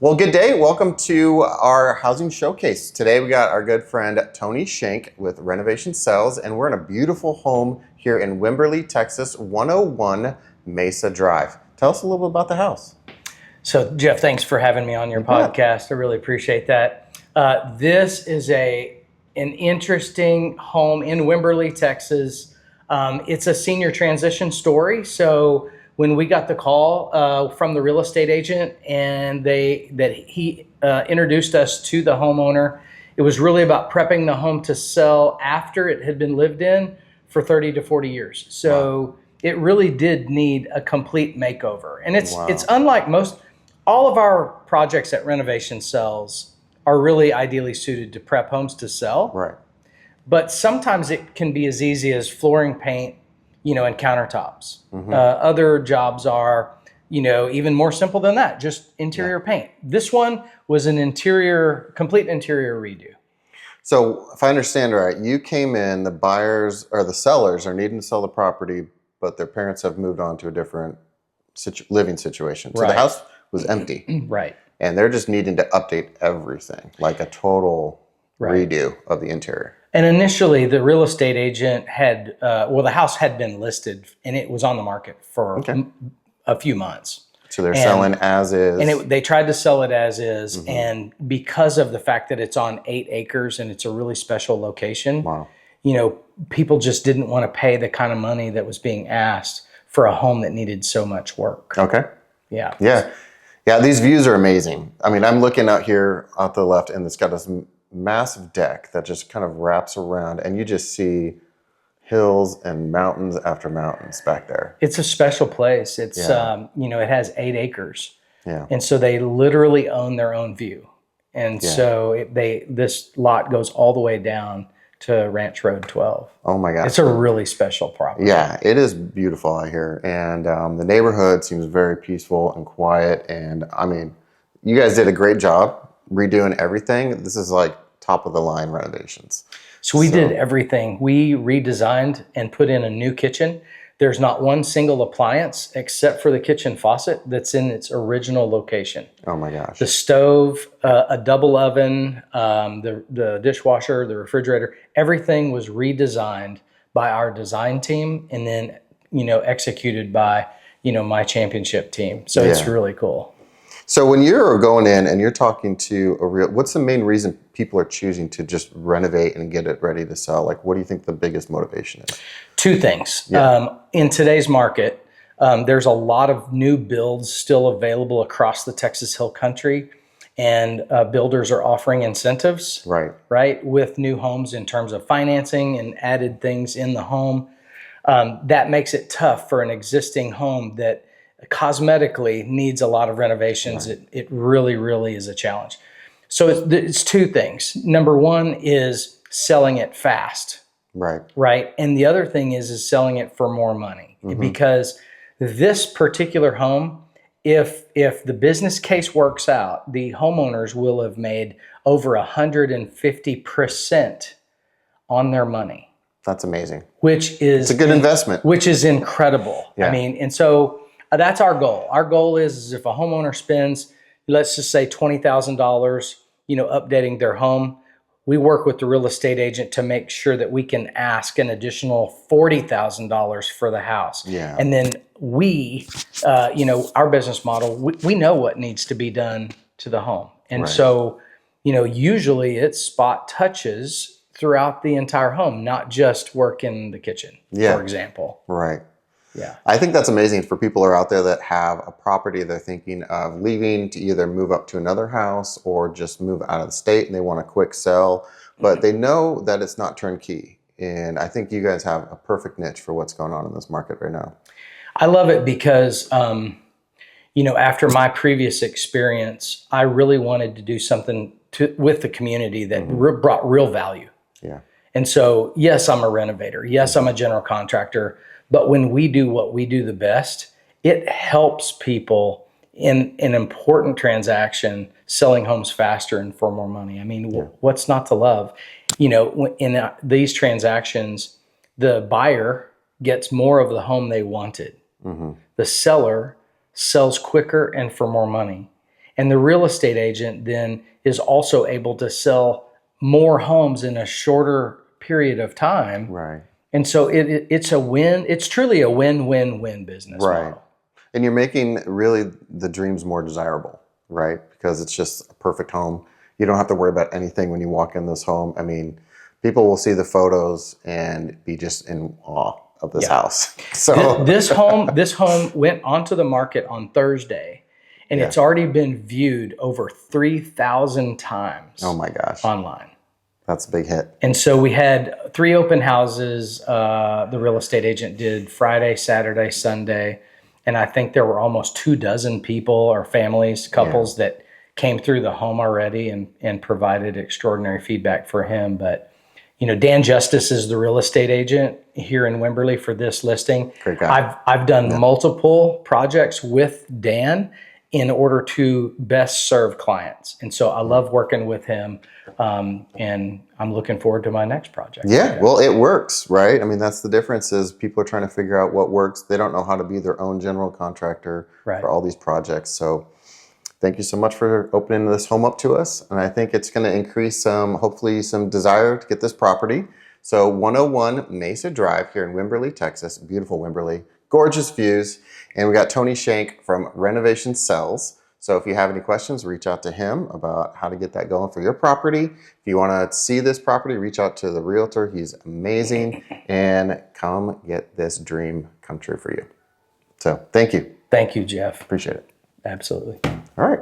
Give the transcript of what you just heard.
Well, good day. Welcome to our housing showcase. Today we got our good friend Tony Schenk with Renovation Sales, and we're in a beautiful home here in Wimberley, Texas, 101 Mesa Drive. Tell us a little bit about the house. So, Jeff, thanks for having me on your podcast. I really appreciate that. This is an interesting home in Wimberley, Texas. It's a senior transition story. So when we got the call from the real estate agent and he introduced us to the homeowner, it was really about prepping the home to sell after it had been lived in for 30 to 40 years. So it really did need a complete makeover. And it's unlike all of our projects at Renovation Sales are really ideally suited to prep homes to sell. Right. But sometimes it can be as easy as flooring paint, and countertops. Other jobs are, even more simple than that, just interior paint. This one was an complete interior redo. So if I understand right, you came in, the buyers or the sellers are needing to sell the property, but their parents have moved on to a different living situation. So the house was empty. Right. And they're just needing to update everything, like a total redo of the interior. And initially, the real estate agent the house had been listed and it was on the market for a few months. So they're selling as is. And they tried to sell it as is. And because of the fact that it's on 8 acres and it's a really special location, people just didn't want to pay the kind of money that was being asked for a home that needed so much work. Okay. Yeah. Yeah. Yeah, these views are amazing. I mean, I'm looking out here out the left, and it's got this massive deck that just kind of wraps around, and you just see hills and mountains after mountains back there. It's a special place. It's it has 8 acres. Yeah. And so they literally own their own view. And so this lot goes all the way down to Ranch Road 12. Oh my gosh. It's a really special property. Yeah, it is beautiful out here. And the neighborhood seems very peaceful and quiet. And I mean, you guys did a great job redoing everything. This is like top of the line renovations. So we did everything. We redesigned and put in a new kitchen. There's not one single appliance except for the kitchen faucet that's in its original location. Oh my gosh. The stove, a double oven, the dishwasher, the refrigerator, everything was redesigned by our design team and then, executed by, my championship team. So it's really cool. So when you're going in and you're talking to what's the main reason people are choosing to just renovate and get it ready to sell? Like, what do you think the biggest motivation is? 2 things. In today's market, there's a lot of new builds still available across the Texas Hill Country, and builders are offering incentives, right, with new homes in terms of financing and added things in the home. That makes it tough for an existing home that cosmetically needs a lot of renovations. It really, really is a challenge. So it's 2 things. Number one is selling it fast. Right. And the other thing is selling it for more money, because this particular home, if the business case works out, the homeowners will have made over 150% on their money. That's amazing. It's a good investment. Which is incredible. Yeah. I mean, and so that's our goal. Our goal is if a homeowner spends, let's just say $20,000, updating their home, we work with the real estate agent to make sure that we can ask an additional $40,000 for the house. Yeah. And then we, our business model, we know what needs to be done to the home. And so, usually it's spot touches throughout the entire home, not just work in the kitchen, for example. Right. Yeah. I think that's amazing for people who are out there that have a property they're thinking of leaving to either move up to another house or just move out of the state and they want a quick sell, but they know that it's not turnkey. And I think you guys have a perfect niche for what's going on in this market right now. I love it because, after my previous experience, I really wanted to do something with the community that brought real value. Yeah. And so, yes, I'm a renovator. Yes, I'm a general contractor. But when we do what we do the best, it helps people in an important transaction, selling homes faster and for more money. I mean, what's not to love? In these transactions, the buyer gets more of the home they wanted. The seller sells quicker and for more money. And the real estate agent then is also able to sell more homes in a shorter period of time. Right. And so it's a win. It's truly a win-win-win business model. And you're making really the dreams more desirable, right? Because it's just a perfect home. You don't have to worry about anything when you walk in this home. I mean, people will see the photos and be just in awe of this house. So this home went onto the market on Thursday, and it's already been viewed over 3,000 times. Oh my gosh. Online. That's a big hit. And so we had 3 open houses. The real estate agent did Friday, Saturday, Sunday. And I think there were almost 24 people or families, couples that came through the home already and provided extraordinary feedback for him. But, Dan Justice is the real estate agent here in Wimberley for this listing. Great guy. I've done multiple projects with Dan in order to best serve clients. And so I love working with him. And I'm looking forward to my next project. Yeah, well, it works, right? I mean, that's the difference is people are trying to figure out what works. They don't know how to be their own general contractor for all these projects. So thank you so much for opening this home up to us. And I think it's going to increase hopefully some desire to get this property. So 101 Mesa Drive here in Wimberley, Texas. Beautiful Wimberley. Gorgeous views. And we got Tony Schenk from Renovation Sells. So if you have any questions, reach out to him about how to get that going for your property. If you want to see this property, reach out to the realtor. He's amazing. And come get this dream come true for you. So thank you. Thank you, Jeff. Appreciate it. Absolutely. All right.